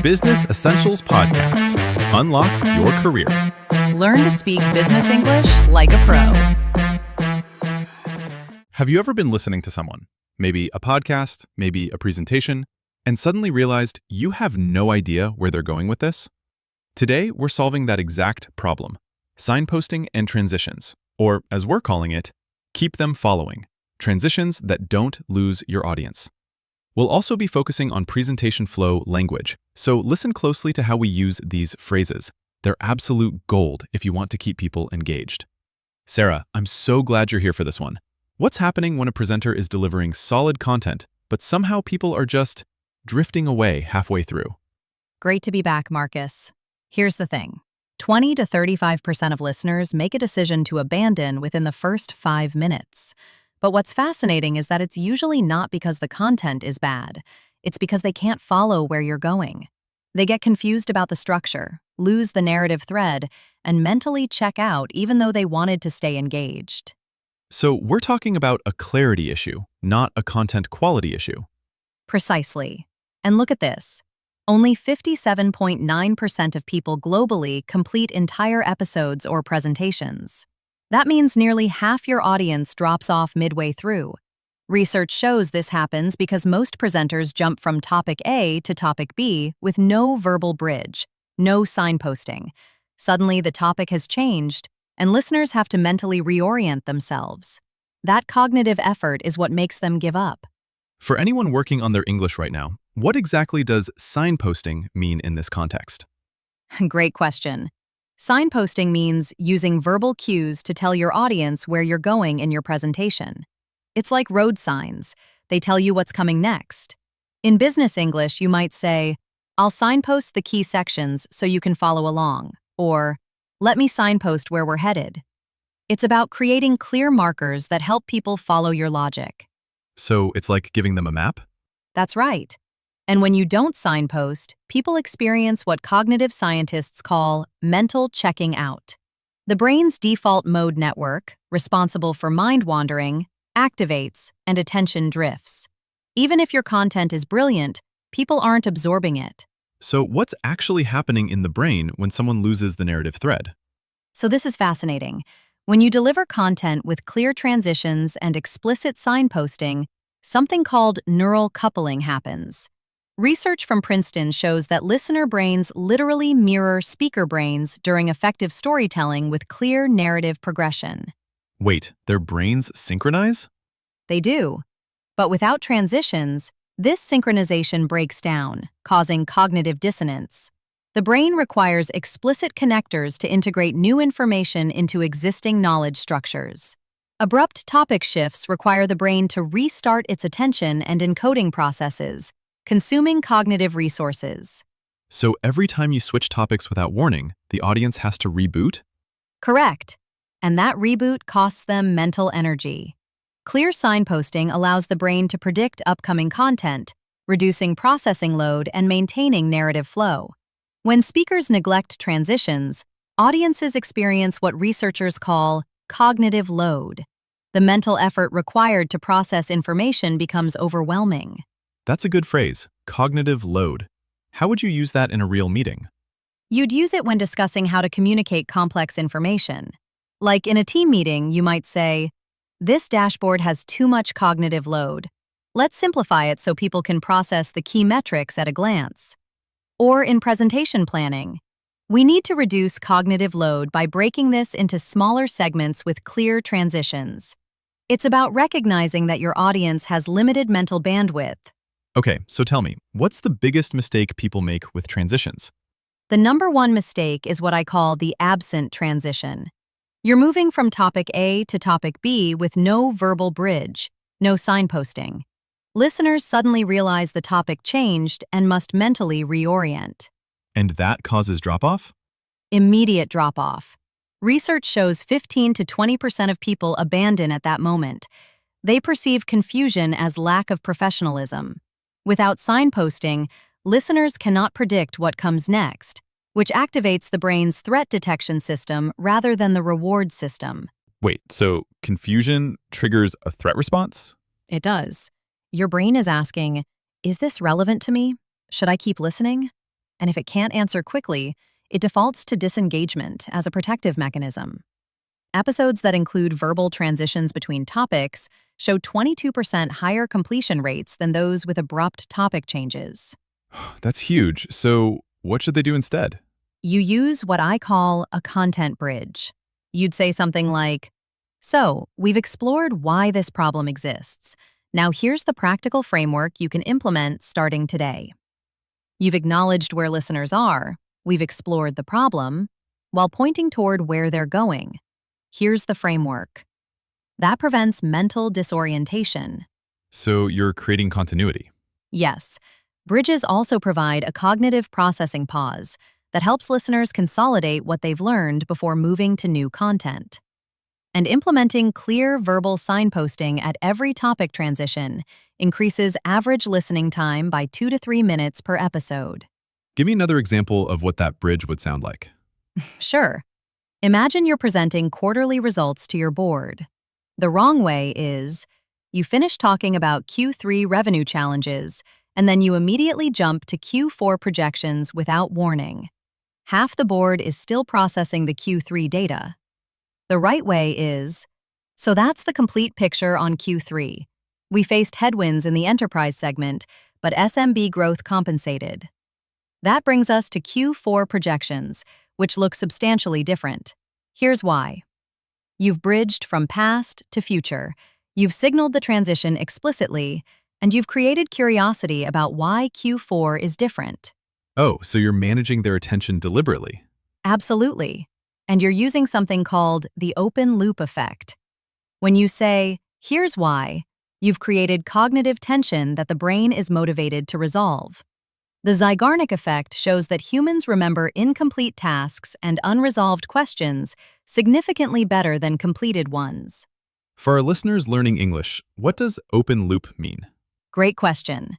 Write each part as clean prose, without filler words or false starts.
Business Essentials Podcast. Unlock your career. Learn to speak business English like a pro. Have you ever been listening to someone, maybe a podcast, maybe a presentation, and suddenly realized you have no idea where they're going with this? Today, we're solving that exact problem: signposting and transitions, or as we're calling it, keep them following, transitions that don't lose your audience. We'll also be focusing on presentation flow language, so listen closely to how we use these phrases. They're absolute gold if you want to keep people engaged. Sarah, I'm so glad you're here for this one. What's happening when a presenter is delivering solid content, but somehow people are just drifting away halfway through? Great to be back, Marcus. Here's the thing. 20 to 35% of listeners make a decision to abandon within the first 5 minutes. But what's fascinating is that it's usually not because the content is bad. It's because they can't follow where you're going. They get confused about the structure, lose the narrative thread, and mentally check out even though they wanted to stay engaged. So we're talking about a clarity issue, not a content quality issue. Precisely. And look at this. Only 57.9% of people globally complete entire episodes or presentations. That means nearly half your audience drops off midway through. Research shows this happens because most presenters jump from topic A to topic B with no verbal bridge, no signposting. Suddenly, the topic has changed, and listeners have to mentally reorient themselves. That cognitive effort is what makes them give up. For anyone working on their English right now, what exactly does signposting mean in this context? Great question. Signposting means using verbal cues to tell your audience where you're going in your presentation. It's like road signs. They tell you what's coming next. In business English, you might say, "I'll signpost the key sections so you can follow along," or "Let me signpost where we're headed." It's about creating clear markers that help people follow your logic. So it's like giving them a map? That's right. And when you don't signpost, people experience what cognitive scientists call mental checking out. The brain's default mode network, responsible for mind wandering, activates and attention drifts. Even if your content is brilliant, people aren't absorbing it. So what's actually happening in the brain when someone loses the narrative thread? So this is fascinating. When you deliver content with clear transitions and explicit signposting, something called neural coupling happens. Research from Princeton shows that listener brains literally mirror speaker brains during effective storytelling with clear narrative progression. Wait, their brains synchronize? They do. But without transitions, this synchronization breaks down, causing cognitive dissonance. The brain requires explicit connectors to integrate new information into existing knowledge structures. Abrupt topic shifts require the brain to restart its attention and encoding processes, consuming cognitive resources. So every time you switch topics without warning, the audience has to reboot? Correct. And that reboot costs them mental energy. Clear signposting allows the brain to predict upcoming content, reducing processing load and maintaining narrative flow. When speakers neglect transitions, audiences experience what researchers call cognitive load. The mental effort required to process information becomes overwhelming. That's a good phrase, cognitive load. How would you use that in a real meeting? You'd use it when discussing how to communicate complex information. Like in a team meeting, you might say, "This dashboard has too much cognitive load. Let's simplify it so people can process the key metrics at a glance." Or in presentation planning, "We need to reduce cognitive load by breaking this into smaller segments with clear transitions." It's about recognizing that your audience has limited mental bandwidth. Okay, so tell me, what's the biggest mistake people make with transitions? The number one mistake is what I call the absent transition. You're moving from topic A to topic B with no verbal bridge, no signposting. Listeners suddenly realize the topic changed and must mentally reorient. And that causes drop-off? Immediate drop-off. Research shows 15 to 20% of people abandon at that moment. They perceive confusion as lack of professionalism. Without signposting, listeners cannot predict what comes next, which activates the brain's threat detection system rather than the reward system. Wait, so confusion triggers a threat response? It does. Your brain is asking, "Is this relevant to me? Should I keep listening?" and if it can't answer quickly, it defaults to disengagement as a protective mechanism. Episodes that include verbal transitions between topics show 22% higher completion rates than those with abrupt topic changes. That's huge. So what should they do instead? You use what I call a content bridge. You'd say something like, "So, we've explored why this problem exists. Now here's the practical framework you can implement starting today." You've acknowledged where listeners are, we've explored the problem, while pointing toward where they're going. Here's the framework. That prevents mental disorientation. So you're creating continuity. Yes, bridges also provide a cognitive processing pause that helps listeners consolidate what they've learned before moving to new content. And implementing clear verbal signposting at every topic transition increases average listening time by 2 to 3 minutes per episode. Give me another example of what that bridge would sound like. Sure. Imagine you're presenting quarterly results to your board. The wrong way is, you finish talking about Q3 revenue challenges, and then you immediately jump to Q4 projections without warning. Half the board is still processing the Q3 data. The right way is, "So that's the complete picture on Q3. We faced headwinds in the enterprise segment, but SMB growth compensated. That brings us to Q4 projections, which look substantially different. Here's why." You've bridged from past to future, you've signaled the transition explicitly, and you've created curiosity about why Q4 is different. Oh, so you're managing their attention deliberately. Absolutely. And you're using something called the open loop effect. When you say, "Here's why," you've created cognitive tension that the brain is motivated to resolve. The Zeigarnik effect shows that humans remember incomplete tasks and unresolved questions significantly better than completed ones. For our listeners learning English, what does open loop mean? Great question.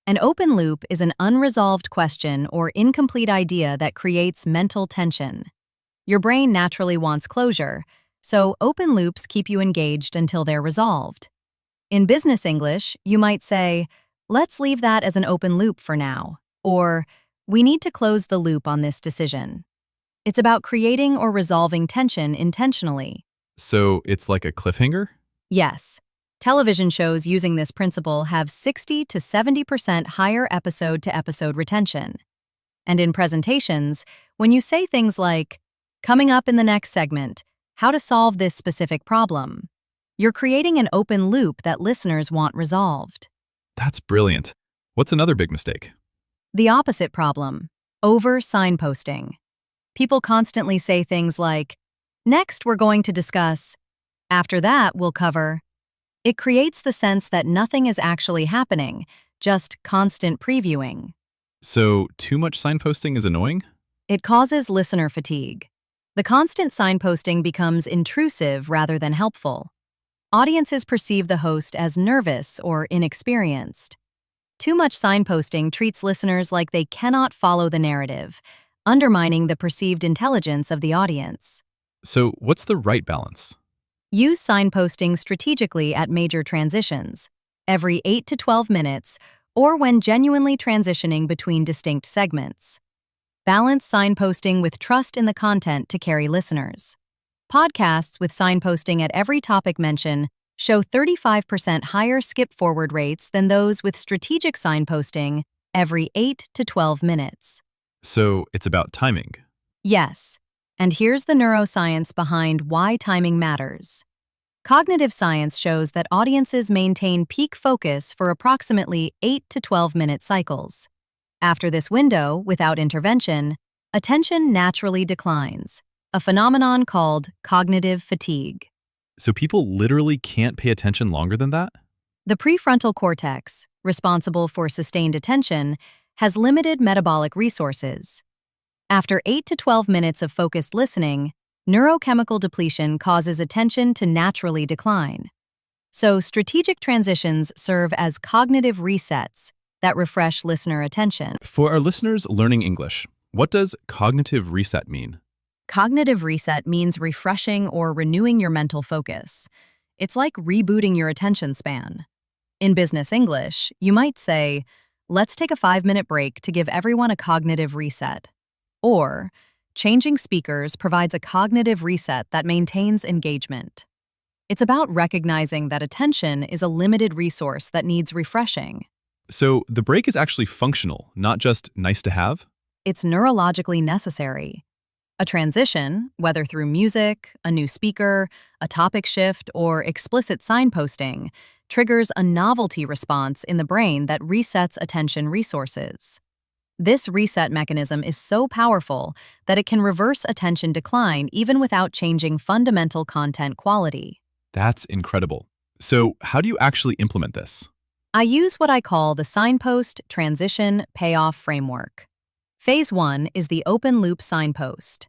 An open loop is an unresolved question or incomplete idea that creates mental tension. Your brain naturally wants closure, so open loops keep you engaged until they're resolved. In business English, you might say, "Let's leave that as an open loop for now," or "We need to close the loop on this decision." It's about creating or resolving tension intentionally. So it's like a cliffhanger? Yes. Television shows using this principle have 60 to 70% higher episode-to-episode retention. And in presentations, when you say things like, "Coming up in the next segment, how to solve this specific problem," you're creating an open loop that listeners want resolved. That's brilliant. What's another big mistake? The opposite problem, over-signposting. People constantly say things like, "Next, we're going to discuss," "After that, we'll cover." It creates the sense that nothing is actually happening, just constant previewing. So too much signposting is annoying? It causes listener fatigue. The constant signposting becomes intrusive rather than helpful. Audiences perceive the host as nervous or inexperienced. Too much signposting treats listeners like they cannot follow the narrative, undermining the perceived intelligence of the audience. So what's the right balance? Use signposting strategically at major transitions, every 8 to 12 minutes, or when genuinely transitioning between distinct segments. Balance signposting with trust in the content to carry listeners. Podcasts with signposting at every topic mention show 35% higher skip-forward rates than those with strategic signposting every 8 to 12 minutes. So it's about timing. Yes. And here's the neuroscience behind why timing matters. Cognitive science shows that audiences maintain peak focus for approximately 8 to 12-minute cycles. After this window, without intervention, attention naturally declines, a phenomenon called cognitive fatigue. So people literally can't pay attention longer than that? The prefrontal cortex, responsible for sustained attention, has limited metabolic resources. After 8 to 12 minutes of focused listening, neurochemical depletion causes attention to naturally decline. So strategic transitions serve as cognitive resets that refresh listener attention. For our listeners learning English, what does cognitive reset mean? Cognitive reset means refreshing or renewing your mental focus. It's like rebooting your attention span. In business English, you might say, let's take a 5-minute break to give everyone a cognitive reset. Or, changing speakers provides a cognitive reset that maintains engagement. It's about recognizing that attention is a limited resource that needs refreshing. So the break is actually functional, not just nice to have? It's neurologically necessary. A transition, whether through music, a new speaker, a topic shift, or explicit signposting, triggers a novelty response in the brain that resets attention resources. This reset mechanism is so powerful that it can reverse attention decline even without changing fundamental content quality. That's incredible. So how do you actually implement this? I use what I call the Signpost Transition Payoff framework. Phase 1 is the open-loop signpost.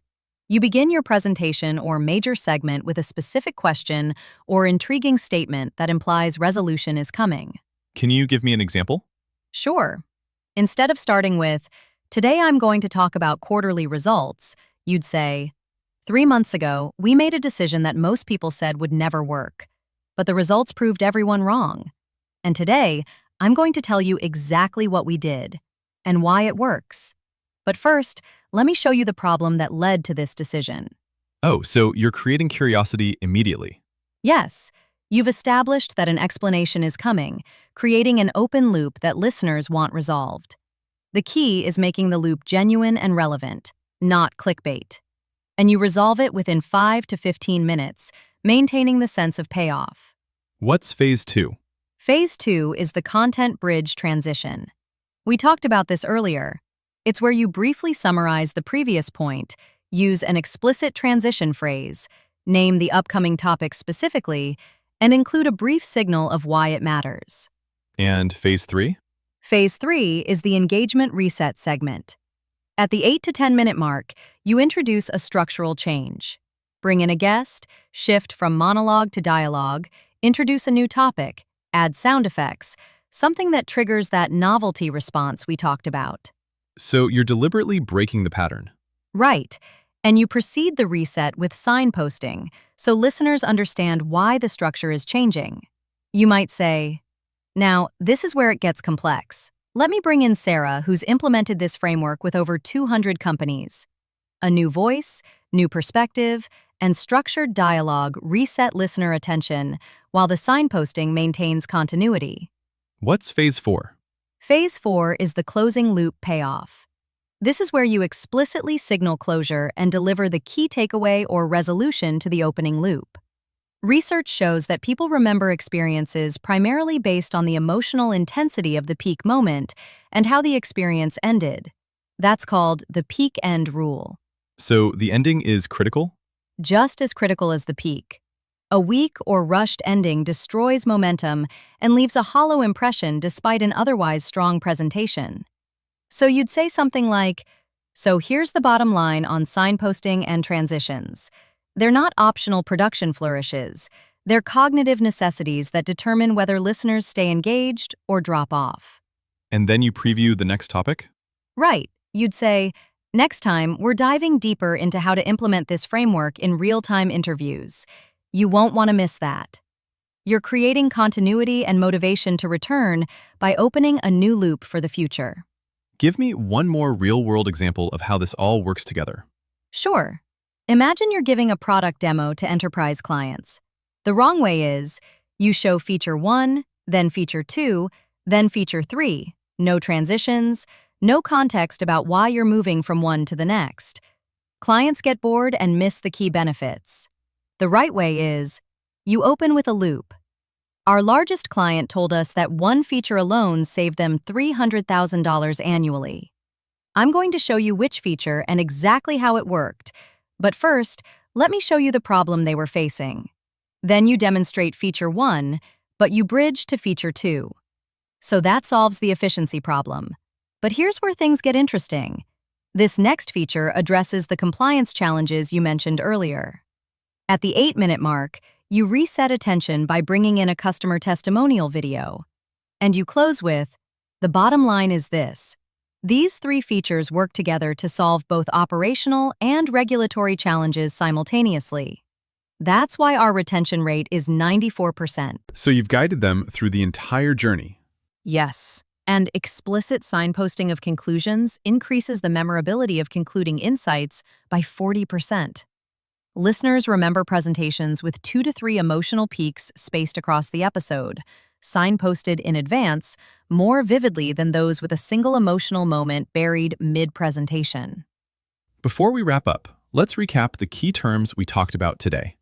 You begin your presentation or major segment with a specific question or intriguing statement that implies resolution is coming. Can you give me an example? Sure. Instead of starting with, "Today I'm going to talk about quarterly results," you'd say, "3 months ago, we made a decision that most people said would never work, but the results proved everyone wrong. And today, I'm going to tell you exactly what we did and why it works. But first, let me show you the problem that led to this decision." Oh, so you're creating curiosity immediately. Yes, you've established that an explanation is coming, creating an open loop that listeners want resolved. The key is making the loop genuine and relevant, not clickbait. And you resolve it within 5 to 15 minutes, maintaining the sense of payoff. What's phase 2? Phase 2 is the content bridge transition. We talked about this earlier. It's where you briefly summarize the previous point, use an explicit transition phrase, name the upcoming topic specifically, and include a brief signal of why it matters. And phase 3? Phase 3 is the engagement reset segment. At the 8 to 10-minute mark, you introduce a structural change. Bring in a guest, shift from monologue to dialogue, introduce a new topic, add sound effects, something that triggers that novelty response we talked about. So you're deliberately breaking the pattern. Right. And you precede the reset with signposting, so listeners understand why the structure is changing. You might say, "Now, this is where it gets complex. Let me bring in Sarah, who's implemented this framework with over 200 companies. A new voice, new perspective, and structured dialogue reset listener attention, while the signposting maintains continuity." What's phase 4? Phase 4 is the closing loop payoff. This is where you explicitly signal closure and deliver the key takeaway or resolution to the opening loop. Research shows that people remember experiences primarily based on the emotional intensity of the peak moment and how the experience ended. That's called the peak end rule. So the ending is critical? Just as critical as the peak. A weak or rushed ending destroys momentum and leaves a hollow impression despite an otherwise strong presentation. So you'd say something like, "So here's the bottom line on signposting and transitions. They're not optional production flourishes. They're cognitive necessities that determine whether listeners stay engaged or drop off." And then you preview the next topic? Right. You'd say, "Next time, we're diving deeper into how to implement this framework in real-time interviews. You won't want to miss that." You're creating continuity and motivation to return by opening a new loop for the future. Give me one more real-world example of how this all works together. Sure. Imagine you're giving a product demo to enterprise clients. The wrong way is, you show feature 1, then feature 2, then feature 3. No transitions, no context about why you're moving from one to the next. Clients get bored and miss the key benefits. The right way is, you open with a loop. Our largest client told us that one feature alone saved them $300,000 annually. I'm going to show you which feature and exactly how it worked, but first, let me show you the problem they were facing. Then you demonstrate feature 1, but you bridge to feature 2. So that solves the efficiency problem. But here's where things get interesting. This next feature addresses the compliance challenges you mentioned earlier. At the 8-minute mark, you reset attention by bringing in a customer testimonial video. And you close with, "The bottom line is this. These 3 features work together to solve both operational and regulatory challenges simultaneously." That's why our retention rate is 94%. So you've guided them through the entire journey. Yes. And explicit signposting of conclusions increases the memorability of concluding insights by 40%. Listeners remember presentations with 2 to 3 emotional peaks spaced across the episode, signposted in advance, more vividly than those with a single emotional moment buried mid-presentation. Before we wrap up, let's recap the key terms we talked about today.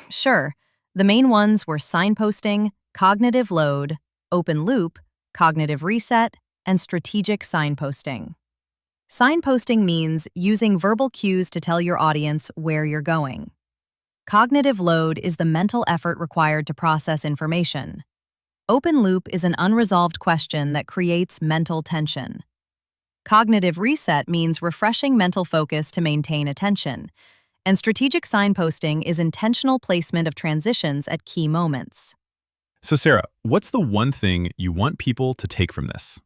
Sure. The main ones were signposting, cognitive load, open loop, cognitive reset, and strategic signposting. Signposting means using verbal cues to tell your audience where you're going. Cognitive load is the mental effort required to process information. Open loop is an unresolved question that creates mental tension. Cognitive reset means refreshing mental focus to maintain attention. And strategic signposting is intentional placement of transitions at key moments. So Sarah, what's the one thing you want people to take from this?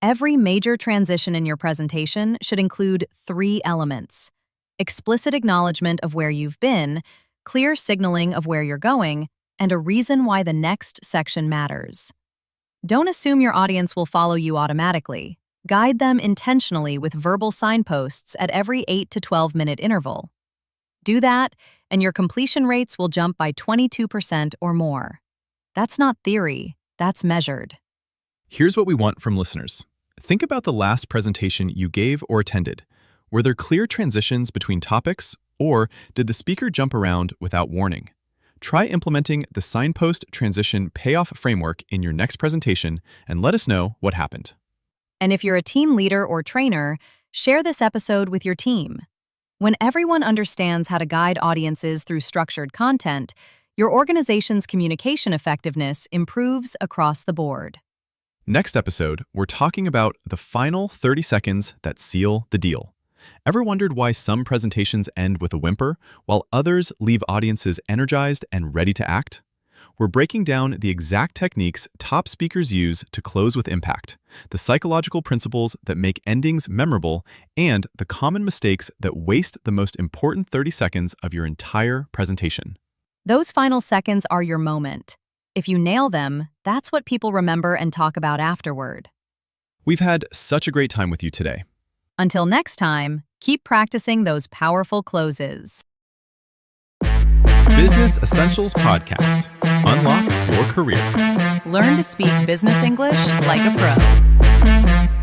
Every major transition in your presentation should include 3 elements: explicit acknowledgement of where you've been, clear signaling of where you're going, and a reason why the next section matters. Don't assume your audience will follow you automatically. Guide them intentionally with verbal signposts at every 8 to 12-minute interval. Do that, and your completion rates will jump by 22% or more. That's not theory, that's measured. Here's what we want from listeners. Think about the last presentation you gave or attended. Were there clear transitions between topics, or did the speaker jump around without warning? Try implementing the Signpost Transition Payoff framework in your next presentation and let us know what happened. And if you're a team leader or trainer, share this episode with your team. When everyone understands how to guide audiences through structured content, your organization's communication effectiveness improves across the board. Next episode, we're talking about the final 30 seconds that seal the deal. Ever wondered why some presentations end with a whimper, while others leave audiences energized and ready to act? We're breaking down the exact techniques top speakers use to close with impact, the psychological principles that make endings memorable, and the common mistakes that waste the most important 30 seconds of your entire presentation. Those final seconds are your moment. If you nail them, that's what people remember and talk about afterward. We've had such a great time with you today. Until next time, keep practicing those powerful closes. Business Essentials Podcast. Unlock your career. Learn to speak business English like a pro.